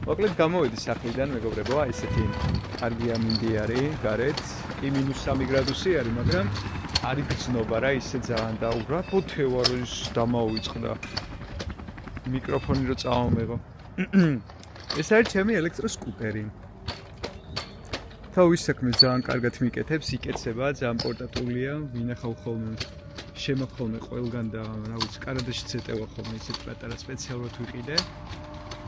მოკლედ გამოვედი სახლიდან, მეგობრებო, აი ესეთი კარგი ამინდი არის, გარეთ, კი -3 გრადუსი არის, მაგრამ არის გრძნობა რა, ისე ძალიან დაუბრა, ბოთევა რო ის დამაუიწყდა. მიკროფონი რო წავამეღო. ეს არის ჩემი ელექტროსკუტერი. თავის საქმეს ძალიან კარგად მიკეთებს, იკეცება, ძალიან პორტატულია, ვინახავ ხოლმე შემოხოლმე ყველგან და რა ვიცი, კარადაშიც ეტევა ხოლმე ისეთ პატარა სპეციალურად ვიყიდე.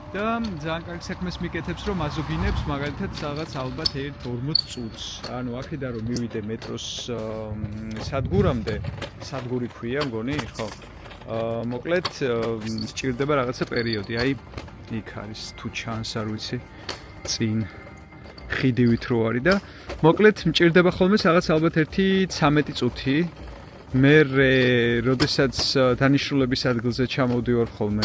და ძალიან კარგ საქმეს მიკეთებს, რომ აზოგინებს მაგალითად რაღაც ალბათ 1-40 წუთს. ანუ აქედან რომ მივიდე მეტროს სადგურამდე, სადგური ქვია, მგონი, ხო? მოკლედ სჭირდება რაღაცა პერიოდი. აი იქ არის თუ ჩანს, არ ვიცი, წინ ხიდივით რო არის და მოკლედ მჭირდება ხოლმე რაღაც ალბათ 1-13 წუთი. მე როდესაც დანიშნულების ადგილზე ჩამოვდივარ ხოლმე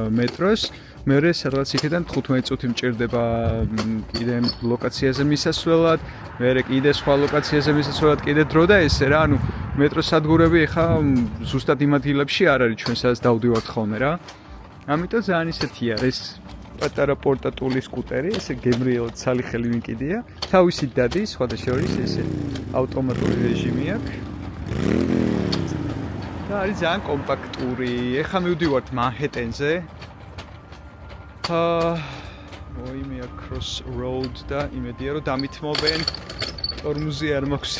მეტროს, მე სადღაც იქიდან 15 წუთი მჭირდება კიდე ლოკაციაზე მისასვლელად, მე კიდე სხვა ლოკაციაზე მისასვლელად კიდე დრო და ესე რა, ანუ მეტროს სადგურები ეხა ზუსტად იმ ადგილებში არ არის ჩვენ სადაც დავდივართ ხოლმე რა. ამიტომ ძალიან ისეთია ეს პატარა პორტატული სკუტერი, ესე გემრიელად სალიხელი მიკიდია, თავისი დადის, სხვათა შორის ესე ავტომატური რეჟიმი აქვს. და არის ძალიან კომპაქტური. ეხლა მივდივართ მანჰეტენზე. მოიმეა cross road და იმედია რომ დამითმობენ. ტორმუზი არ მაქვს.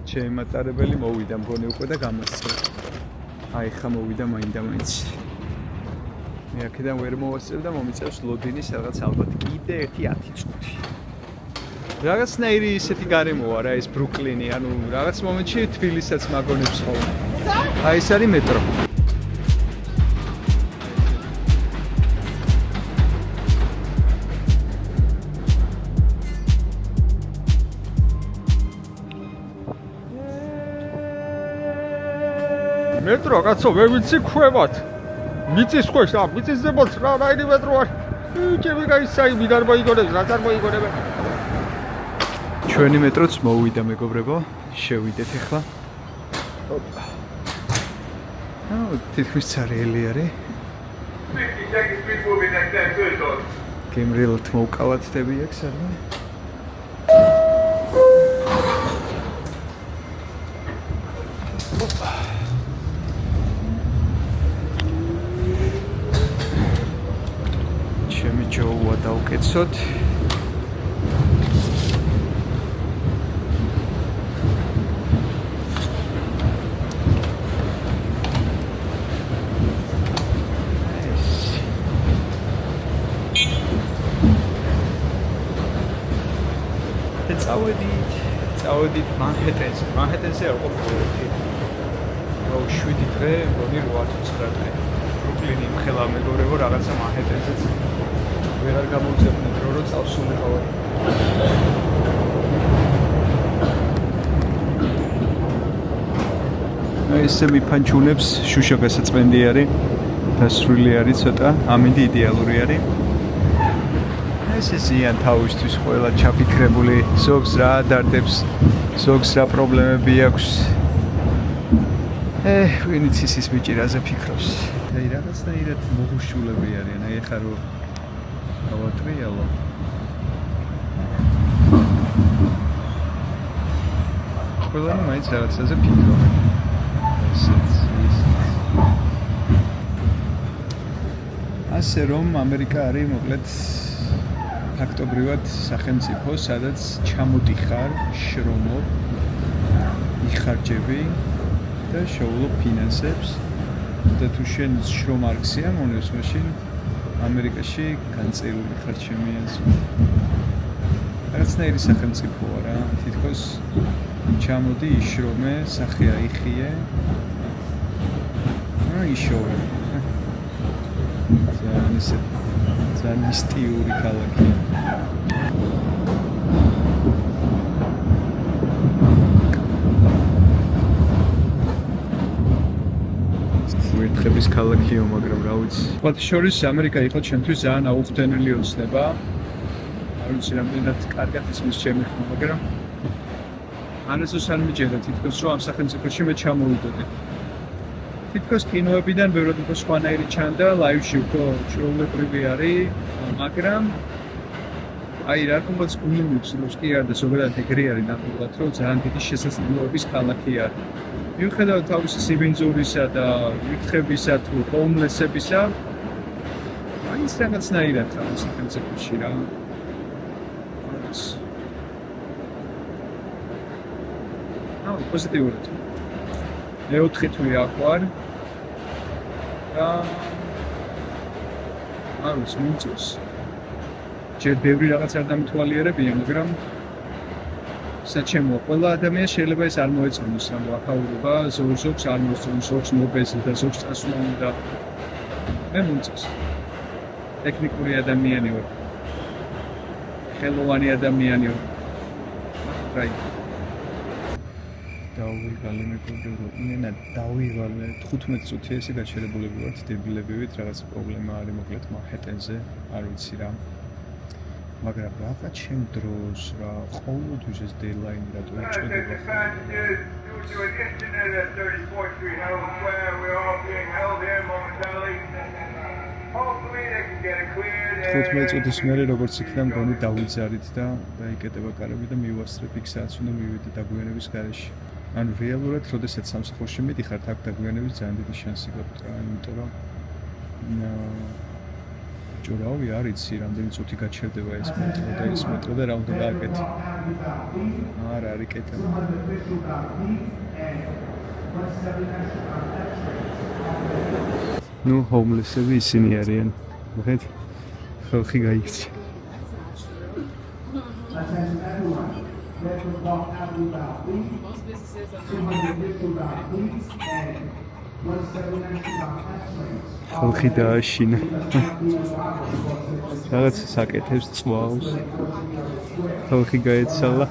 ჩემი მატარებელი მოვიდა მგონი უკვე და გამასწრა. აი ხა მოვიდა მაინდა-მაინც. მე აქედან ვერ მოვასწრებ და მომიწევს ლოდინი სადღაც ალბათ კიდე 1-10 წუთი. რაღაცნაირი ისეთი გარემოა რა ეს ბრუკლინი, ანუ რაღაც მომენტში თბილისსაც მაგონებს ხოლმე. აი ეს არის მეტრო. მეტრო კაცო, მე ვიცი ქვევათ. მიწის ქვეშ და მიწის ზემოთ რა რაიდი მეტრო არის. ჩემი გაისაი მიდარ მოიგონებს, რაც არ მოიგონებენ. ჩვენი მეტროც მოვიდა მეგობრებო, შევიდეთ ახლა. თითქმის ცარიელი არის. გემრიელად მოვკავათდები აქ სადმე. ჩემი ჯოუა დავკეცოთ. წავედით მანჰეტენზე. მანჰეტენზე არ ყოფილიthi. 7 დღე, მგონი 8-9 დღე. ბრუკლინი მხელა მეგობრებო, რაღაცა მანჰეტენზეც ვერ არ გამოვძებნე დრო, რომ წავსულიყავ. აი ესე მიფანჩუნებს, შუშა გასაწმენდი არის. დასრული არის ცოტა, ამინდი იდეალური არის. ეს ზიან თავისთვის ყველა ჩაფიქრებული, ზოგს რა ადარდებს, ზოგს რა პრობლემები აქვს. ვინც ის მიჭირაზე ფიქრობს. აი რაღაცნაირად მოღუშულები არიან, აი ახლა რო ავატრიალო. ყველანი მაინც რაღაცაზე ფიქრობენ. ასე რომ ამერიკა არის მოკლედ ფაქტობრივად სახელმწიფო, სადაც ჩამოდიხარ, შრომობ, იხარჯები და შოულობ ფინანსებს. და თუ შენ შრომ არ გსიამოვნებს, მაშინ ამერიკაში განწერული ხარ ჩემი აზრით. რაღაცნაირი სახელმწიფოა რა, თითქოს ჩამოდი, იშრომე, სახე აიხიე. იშოვე. ძალიან ისე ძალიან მისტიური ქალაქია. ვერთხების ქალაქიო, მაგრამ რა ვიცი. სხვათა შორის ამერიკა იყო ჩემთვის ძალიან აუხსნელი ოცნება. არ ვიცი რამდენად კარგად ისმის ჩემი ხმა, მაგრამ ანესოს არ მიჯერდა თითქოს რომ ამ სახელმწიფოში მე ჩამოვიდოდი. თითქოს კინოებიდან ბევრად უფრო სხვანაირი ჩანდა, ლაივში უფრო ჩვეულებრივი არის, მაგრამ აი რა თქმა უნდა გულს კი არ და ზოგადად ეგრე არის ნახულობთ, რომ ძალიან დიდი შესაძლებლობების ქალაქი არის. მიუხედავად თავისი სიბინძურისა და ვირთხებისა თუ ჰოუმლესებისა, მაინც რაღაცნაირად თავის სახელმწიფოში რა. პოზიტიურად. მეოთხე თვე აქ ვარ და არის მიწოს. ჯერ ბევრი რაღაც არ დამითვალიერებია, მაგრამ საჩემო ყველა ადამიანს შეიძლება ეს არ მოეწონოს ამ ვაკაურობა, ზოგს არ მოსწონს, ზოგს მობეზი და ზოგს წასვლა უნდა. მე მომწონს. ტექნიკური ადამიანი ვარ. ხელოვანი ადამიანი ვარ. რაი დავიღალე მეგობრებო, იმენა დავიღალე 15 წუთი ესე გაჩერებულები ვართ დებილებივით, რაღაც პრობლემა არის მოკლედ მანჰეტენზე, არ ვიცი რა. მაგრამ რაღაც ჩემ დროს რა ყოველთვის ეს დედლაინი რატო ეჭედება ხა? 15 წუთის მერე როგორც იქნა მგონი დავიძარით და დაიკეტება კარები და მივასწრებ იქ სადაც უნდა მივიდე დაგვიანების გარეშე. ანუ რეალურად, როდესაც სამსახურში მიდიხართ, აქ დაგვიანების ძალიან დიდი შანსი გაქვთ რა, იმიტომ რომ ჯორავი არ იცი, რამდენი წუთი გაჩერდება ეს მეტრო და რა უნდა გააკეთო. არ არის კეთილი. ნუ ჰოუმლესები ისინი არიან. მოხეთ? ხალხი გაიქცი. ხალხი დააშინა. რაღაც საკეთებს წვავს. ხალხი გაეცალა.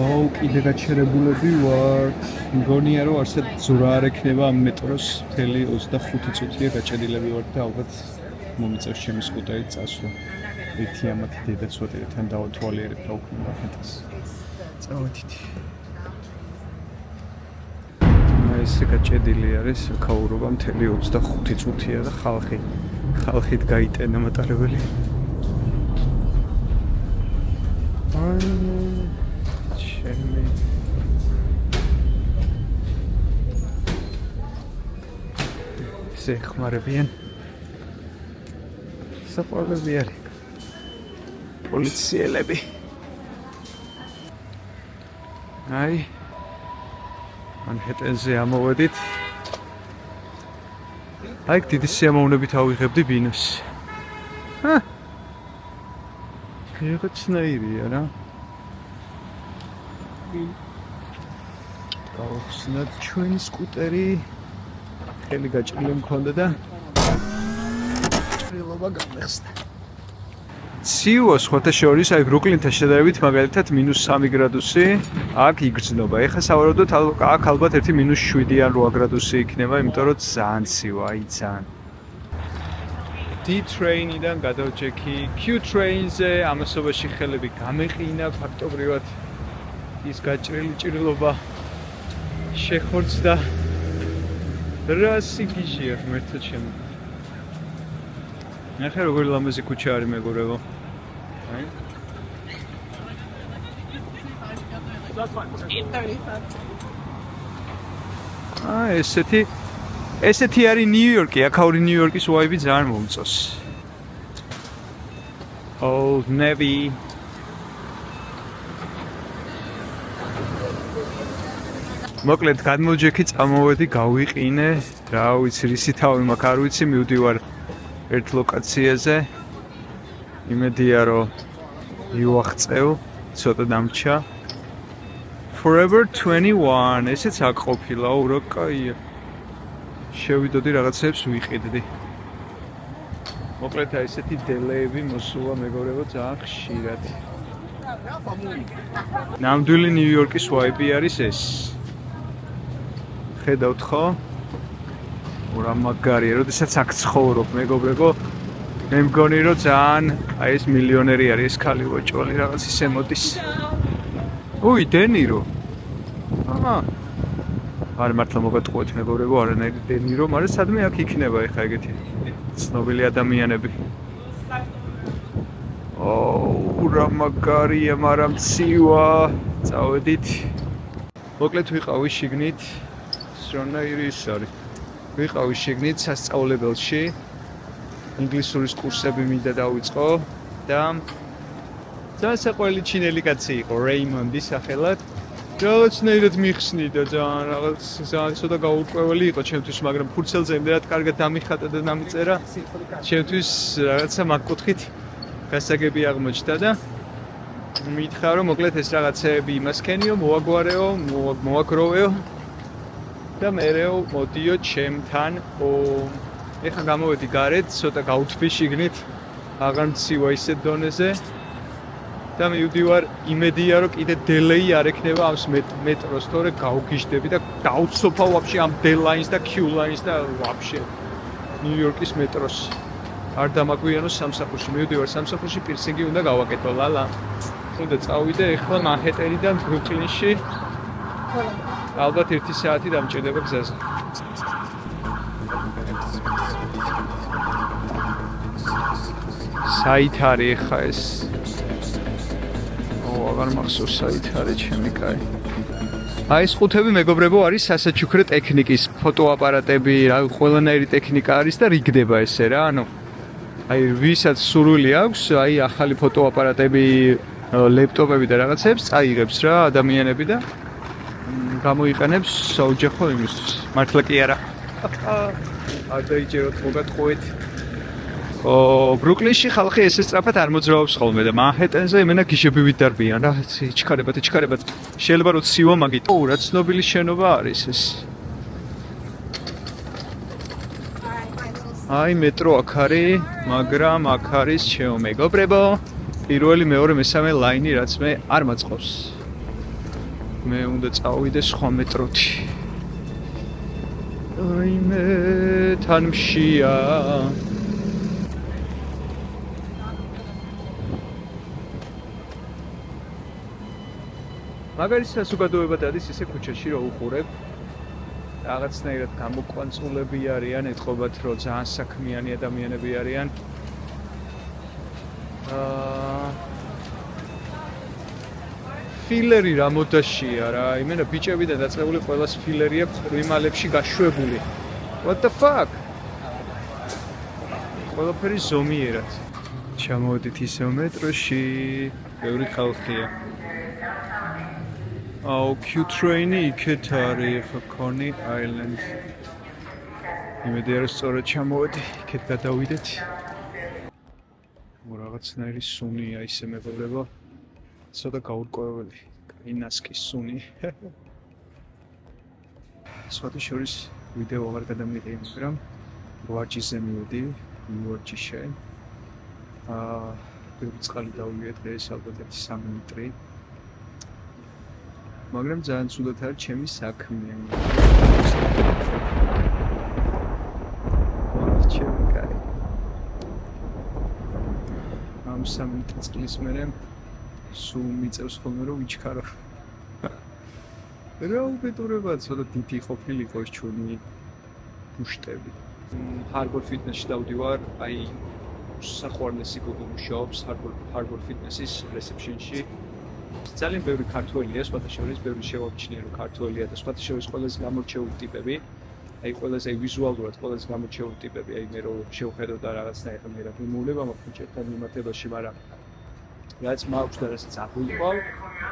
აუ, კიდე გაჩერებულები ვართ. მგონია რომ არსად ზურა არ ექნება ამ მეტროს მთელი 25 წუთია გაჭედილები ვართ და ალბათ მომიწევს ჩემი სკუტერი წასვლა. ერთი ამათი დედაცვატერთან დავთვალიერებ რა უქმება ფენტას. წავედით. ესე გაჭედილი არის ქაურობა მთელი 25 წუთია და ხალხით გაიტენა მატარებელი. ესე ხმარებიან. საყვარლები არის. პოლიციელები. აი მანჰეტენზე ამოვედით. აი დიდი სიამოვნებით ავიღებდი ბინოს. რაღაცნაირია რა. გავხსნათ ჩვენი სკუტერი. ხელი გაჭრილი მქონდა და ჭრილობა გამეხსნა. ციო სხვათა შორის აი ბრუკლინთან შედარებით მაგალითად -3 გრადუსი აქ იგრძნობა. ეხლა სავარაუდოდ აქ ალბათ ერთი -7 ან 8 გრადუსი იქნება, იმიტომ რომ ძალიან ცივა, აი ძალიან. D train-იდან გადავჭექი Q train-ზე, ამასობაში ხელები გამეყინა ფაქტობრივად ის გაჭრილი ჭრილობა შეხორცდა. რასი გიჟია ღმერთო ჩემო. ნახე როგორი ლამაზი ქუჩა არის მეგობრებო. აი. ესეთი არის ნიუ-იორკი, აქაური ნიუ-იორკის ვაიბი ძალიან მომწონს. Old Navy. მოკლედ გადმოვჯექი, წამოვედი, გავიყინე, რა ვიცი, რისი თავი მაქვს, არ ვიცი, მივდივარ ერთ ლოკაციაზე. იმედია რომ მივაღწევ, ცოტა დამრჩა. Forever 21, ესეც აქ ყოფილა, რა კაია. შევიდოდი რაღაცებს ვიყიდდი. მოკლედ ესეთი დელეები მოსულა მეგობრებო ძალიან ხშირად. ნამდვილი ნიუ-იორკის ვაიბი არის ეს. ხედავთ ხო? რა მაგარია, როდესაც აქ ცხოვრობ მეგობრებო, მე მგონი რომ ძალიან აი ეს მილიონერი არის ეს ქალი ვაჭვალი რაღაც ისე მოდის. უი დენირო. არ მართლა მოგატყუეთ მეგობრებო, არანაირი დენირო, მაგრამ სადმე აქ იქნება ეხა ეგეთი ცნობილი ადამიანები. რა მაგარია, მაგრამ ცივა. წავედით. მოკლედ ვიყავი შიგნით, სრონაირი ის არის. ვიყავი შიგნით სასწავლებელში. ინგლისურის კურსები მინდა დავიწყო და ძალიან საყვარელი ჩინელი კაცი იყო, რეიმონდი სახელად. რაღაცნაირად მიხსნიდა ძალიან ცოტა გაურკვეველი იყო ჩემთვის, მაგრამ ფურცელზე იმდენად კარგად დამიხატა და დამიწერა. ჩემთვის რაღაცა მაგკუთხით გასაგები აღმოჩნდა და მითხრა რომ მოკლედ ეს რაღაცეები იმას ქენიო, მოაგვარეო, მოაგროვეო და მერეო მოდიო ჩემთან. ეხლა გამოვედი გარეთ, ცოტა გავუთბი შიგნით, აღარ მცივა ისეთ დონეზე და მივდივარ იმედია რომ კიდე დელეი არ ექნება ამ მეტროს, თორე გავგიჟდები და გავცოფავ ვაფშე ამ დელაინს და კიულაინს და ვაფშე ნიუ-იორკის მეტროს. არ დამაგვიანო სამსახურში, მივდივარ სამსახურში, პირსინგი უნდა გავაკეთო, ლალა. უნდა წავიდე ეხლა მანჰეტენიდან ბრუკლინში. ალბათ 1 საათი დამჭირდება გზაზე. საით არის ხა ეს? აღარ მახსოვს საით არის ჩემი კაი. აი ეს ხუთები მეგობრებო არის სასაჩუქრე ტექნიკის, ფოტოაპარატები, რა ყველანაირი ტექნიკა არის და რიგდება ესე რა, ანუ აი ვისაც სურვილი აქვს, აი ახალი ფოტოაპარატები, ლეპტოპები და რაღაცებს წაიღებს რა ადამიანები და გამოიყენებს საოჯახო იმისთვის. მართლა კი არა. არ დაიჯეროთ მოგატყუეთ. ბრუკლინში ხალხი ესე სწრაფად არ მოძრაობს ხოლმე და მანჰეტენზე იმენა გიშებივით დარბიან რა, იჩქარებათ. შეიძლება რომ ცივა მაგით. რა ცნობილი შენობა არის ეს? აი მეტრო აქ არის, მაგრამ აქ არის ჩემო მეგობრებო, პირველი, მეორე, მესამე ლაინი, რაც მე არ მაწყობს. მე უნდა წავიდე სხვა მეტროთი. აი მე თან მშია. მაგარი საზოგადოებად არის ისე ქუჩაში რომ უყურებ. რაღაცნაირად გამოკვანწულები არიან, ეთყობათ რომ ძალიან საქმიანი ადამიანები არიან. ფილერი რა მოდაშია რა, იმენა ბიჭებიდან დაწყებული ყველას ფილერი აქვს ყრიმალებში გაშვებული. What the fuck? ყველაფერი ზომიერად. ჩამოვედით ისევ მეტროში, ბევრი ხალხია. Q-Train-ი იქეთ არის, ხა Coney Island. იმედია რომ სწორად ჩამოვედი, იქეთ გადავიდეთ. რაღაცნაირი სუნია ისე მეგობრებო. ცოტა გაურკვეველი, კაი ნასკის სუნი. სხვათა შორის ვიდეო აღარ გადამიღე, მაგრამ ვარჯიშზე მივედი, ვარჯიშე. ბევრი წყალი დავივიეთ დღეს, ალბათ 3 ლიტრი. მაგრამ ძალიან ცუდად არის ჩემი საქმე. ჩემი კაი. ამ 3 წლის მერე სულ მიწევს ხოლმე რომ ვიჩქარო. რა უბედურება, ცოტა დიდი ყოფილიყო ეს ჩვენი ბუშტები. Harbor Fitness-ში დავდივარ, აი საყვარლესი გოგო მუშაობს Harbor Fitness-ის reception-ში. ძალიან ბევრი ქართველია, სხვათა შორის ბევრი შევაჩნია რომ ქართველია და სხვათა შორის ყველაზე გამორჩეული ტიპები. აი ყველაზე ვიზუალურად ყველაზე გამორჩეული ტიპები, აი მე რომ შევხედო და რაღაცნაირად მე რა მიმოვლება მაქვს ჩემთან მიმართებაში, მაგრამ რაც მაქვს და რასაც აღვიყვავ,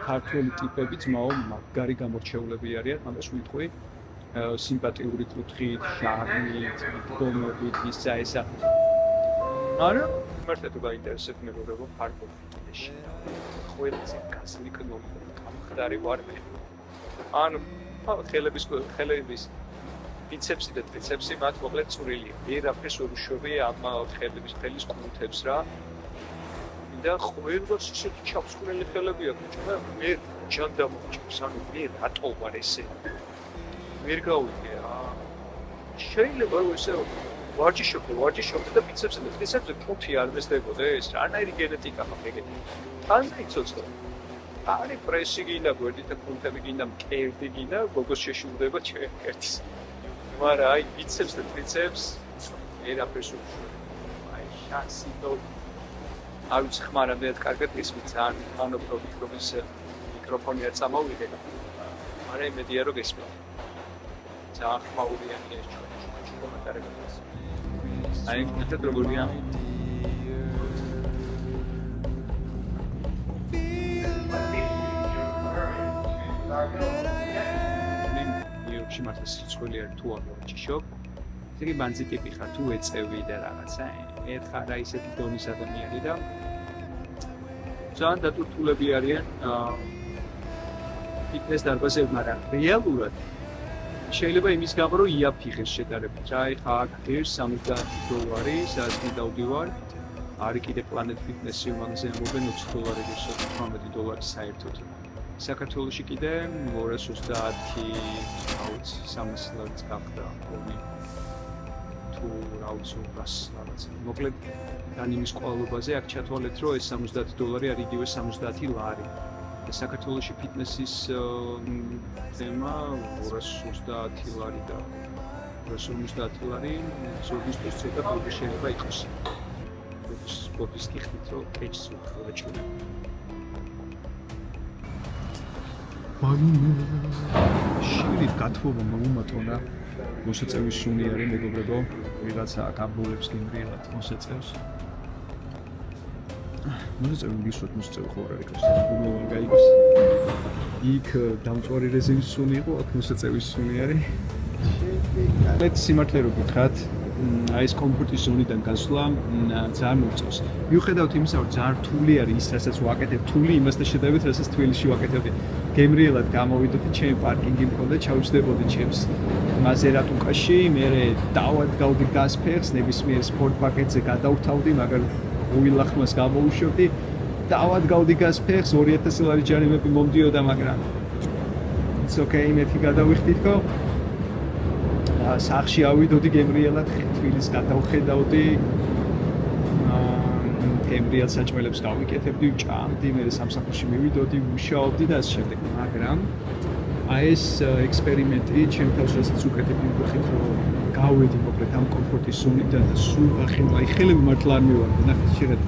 ქართველი ტიპები ძმაო მაგარი გამორჩეულები არიან, ამას ვიტყვი. სიმპათიური კუთხით, შარმით, მდგომობით, ისა ესა. არა, მართლა თუ გაინტერესებთ მეგობრებო, Harbor Fitness-ში. ყველაზე გასლიკნული გამხდარი ვარ მე. ანუ ხელების ბიცეპსი და ტრიცეპსი მათ მოკლედ წვრილია. ვერაფერს ვერ უშვები ამ ხელების ხელის კუნთებს რა. და ყველას ისეთი ჩაფსკვნელი ხელები აქვს, მაგრამ მე ჯანდა მომჭირს, ანუ მე რატო ვარ ესე? ვერ გავიგე რა. შეიძლება რომ ესე ვარჯიშობდი და ბიცეპსზე კუთი არ მესდებოდა ეს რანაირი გენეტიკა მაქვს ეგეთი. თან იცოცხლე. არი პრესი გინდა, გვერდი და კუნთები გინდა, მკერდი გინდა, გოგოს შეშურდება ერთის. მაგრამ აი ბიცეპს და ტრიცეპს ერაფერს უშუალოდ. აი შანსი და არ ვიცი ხმარამდე კარგად ისმის ძალიან მანობრობი რომის მიკროფონი არ წამოვიდე. მაგრამ იმედია რომ გესმის. ძალიან ხმაურიანი ეს ჩვენი კომენტარები. აი კეთად როგორია? ნიუ-იორკში მართლა სიცხული არ თუ არ ვაჭიშობ. ისე ბანძი ტიპი ხარ თუ ეწევი და რაღაცა. ერთხელ რა ისეთი დონის ადამიანი და ძალიან დატვირთულები არიან ფიტნეს დარბაზები, მაგრამ რეალურად შეიძლება იმის გამო რომ იაფიხეს შედარებით. რა ეხა აქ $70, სადაც მიდავდივარ. არის კიდე Planet Fitness-ი, მაგაზე ამბობენ $20 $18 საერთოდ. საქართველოში კიდე 230 ლარიც გახდა ხოლმე. თუ რა ვიცი 100 რაღაც. მოკლედ თან იმის ყვალობაზე აქ ჩათვალეთ რომ ეს $70 არის იგივე 70 ლარი. საქართველოში ფიტნესის თემა 230 ლარი და 250 ლარი ზოგისთვის ცოტა ბევრი შეიძლება იყოს. სპორტისტი ხდით რომ ეჭს უხლაჭუნა. შირით გათხოვა მოუმატონა მოსაწევის სუნი არის მეგობრებო ვიღაცა გაბოლებს გემრიელად მოსაწევს მოსაწევი გისვათ მოსაწევი ხო არ არის გულოვან გაიგოს იქ დამწვარი რეზერვის სუნი იყო აქ მოსაწევის სუნი არის მე სიმართლე რო გითხრათ აი ეს კომფორტის ზონიდან გასვლა ძალიან მოწევს. მიუხედავად იმისა, რომ ძალიან რთული არის ის, რასაც ვაკეთებ, რთული იმასთან შედარებით, რასაც თბილისში ვაკეთებდი. გემრიელად გამოვიდოდი, ჩემი პარკინგი მქონდა, ჩავჯდებოდი ჩემს მაზერატუკაში, მე დავადგავდი გასფერს, ნებისმიერ სპორტ პაკეტზე გადავთავდი, მაგრამ უილახმას გამოუშვებდი, დავადგავდი გასფერს, 2000 ლარი ჯარიმები მომდიოდა, მაგრამ it's okay, მეთქი გადავიხდითქო. სახში ავიდოდი გემრიელად, თბილისს გადავხედავდი. გემრიელ საჭმელებს გავიკეთებდი, ჭამდი, მე სამსახურში მივიდოდი, მუშაობდი და ასე შემდეგ. მაგრამ აი ეს ექსპერიმენტი ჩემ თავს რასაც უკეთებდი ვიხით, რომ გავედი მოკლედ ამ კომფორტის ზონიდან და სულ აი ხელები მართლა არ მივარდი. ნახეთ შეიძლება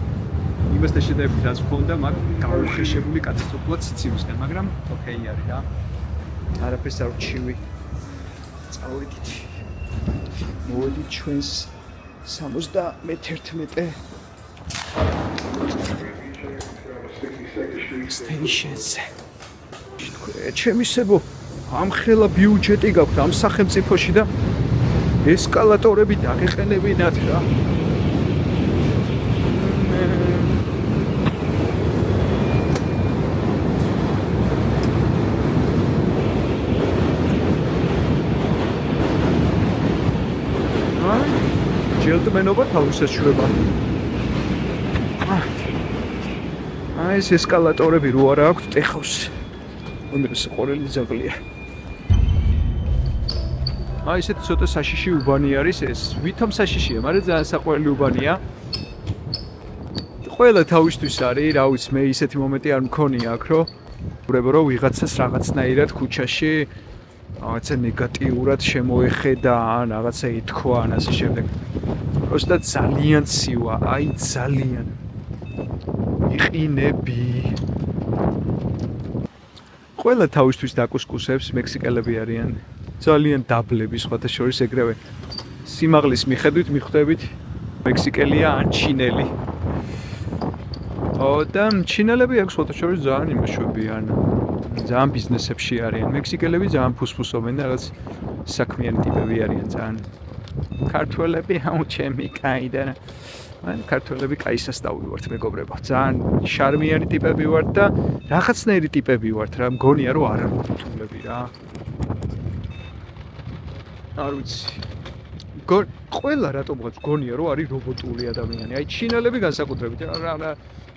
იმასთან შედარებით რაც მქონდა, მაგ გაუხეშებული კატასტროფულად სიცივისგან, მაგრამ ოკეი არის რა. არაფერს არ ვჩივი. წავედით. მოვედით ჩვენს 71 სტეიშენზე. ჩემი სებო, ამხელა ბიუჯეტი გაქვთ ამ სახელმწიფოში და ესკალატორები დაგეყენებინათ რა. ჯელტმენობა თავისას შრება. აი ეს ესკალატორები რო არა აქვს ტეხავს. უმეტეს ყორელი ძაღლია. აი ესეთი ცოტა საშიში უბანი არის ეს. ვითომ საშიშია, მაგრამ ძალიან საყვარელი უბანია. ყველა თავისთვის არის, რა ვიცი, მე ისეთი მომენტი არ მქონია აქ, რომ ვუბრებო რომ ვიღაცას რაღაცნაირად ქუჩაში რაღაცა ნეგატიურად შემოეხედა ან რაღაცა ითქვა ან ასე შემდეგ. просто ძალიან ცივა, აი ძალიან. იყინები. ყველა თავისთვის დაკუსკუსებს მექსიკელები არიან. ძალიან დაბლები სხვათა შორის ეგრევე. სიმაღლის მიხედვით მიხვდებით მექსიკელია ან ჩინელი. და ჩინელები აქ სხვათა შორის ძალიან იმაშვებიან. ძალიან ბიზნესებში არიან. მექსიკელები ძალიან ფუსფუსობენ და რაღაც საქმიანი ტიპები არიან ძალიან. ქართველები აუჩემი კაი და ან ქართველები კაი სასტავი ვართ მეგობრებო. ძალიან შარმიანი ტიპები ვართ და რაღაცნაირი ტიპები ვართ რა. მგონია რომ არ რთულები რა. არ ვიცი. ყველა რატომღაც მგონია რომ არის რობოტული ადამიანი. აი ჩინელები განსაკუთრებით რა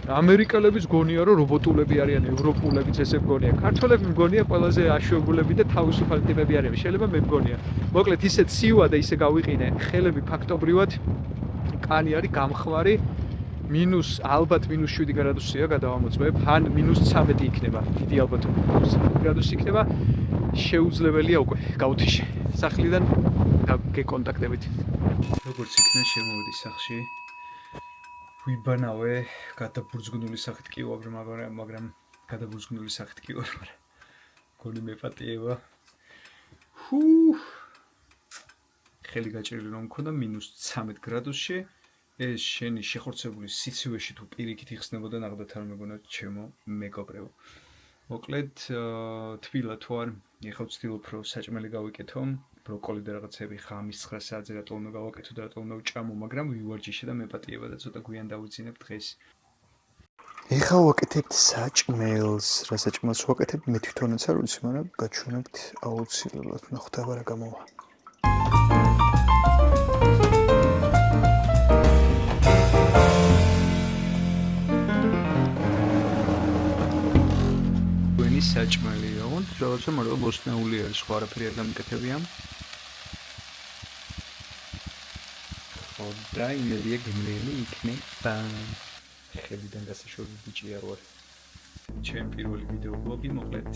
ამერიკელებიც გონია რომ რობოტულები არიან, ევროპულებიც ესე მგონია. ქართველები მგონია ყველაზე აშვებულები და თავისუფალი ტიპები არიან. შეიძლება მე მგონია. მოკლედ ისე ცივა და ისე გავიყინე. ხელები ფაქტობრივად კანი არის გამხვარი. ალბათ -7 გრადუსია გადავამოწმებ, ან -13 იქნება. დიდი ალბათობით -13 გრადუსი იქნება. შეუძლებელია უკვე გავთიშე. სახლიდან გეკონტაქტებით. როგორც იქნა შემოვედი სახლში. ვიბანავე გადაბურძგნული სახით კი ვარ, მაგრამ გადაბურძგნული სახით კი ვარ, მაგრამ გონი მეპატიება. ხელი გაჭრილი რომ მქონდა -13 გრადუსში. ეს შენი შეხორცებული სიცივეში თუ პირიქით იხსნებოდა ნახდათ არ მეგონა ჩემო მეგობრებო. მოკლედ თბილა თუ არ, ეხლა ვცდილობ რომ საჭმელი გავიკეთო, ბროკოლი და რაღაცები ხამის 9 საათზე რატომ უნდა გავაკეთო და რატომ უნდა ვჭამო, მაგრამ ვივარჯიშე და მეპატიება და ცოტა გვიან დავიძინებ დღეს. ეხლა ვაკეთებთ საჭმელს, რა საჭმელს ვაკეთებ, მე თვითონაც არ ვიცი, მაგრამ გაჩვენებთ აუცილებლად, ნახოთ რა გამოვა. საჭმელი ოღონდ რაღაცა მაგრამ მოსნეული არის, სხვა არაფერი არ დამიკეთებია. ხო, და იმედია გემრიელი იქნება. ხელიდან გასაშვები ბიჭი არ ვარ. ჩემი პირველი ვიდეო ბლოგი მოკლედ.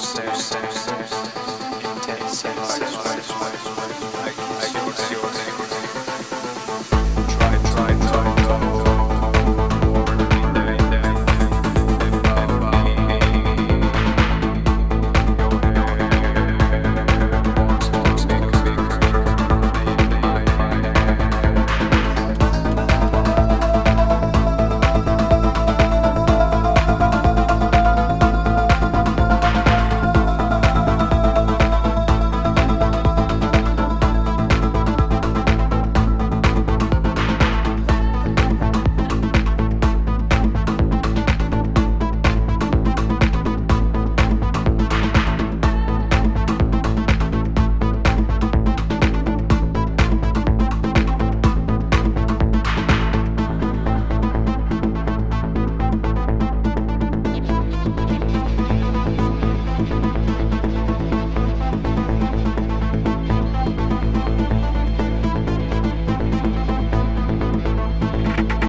Stay.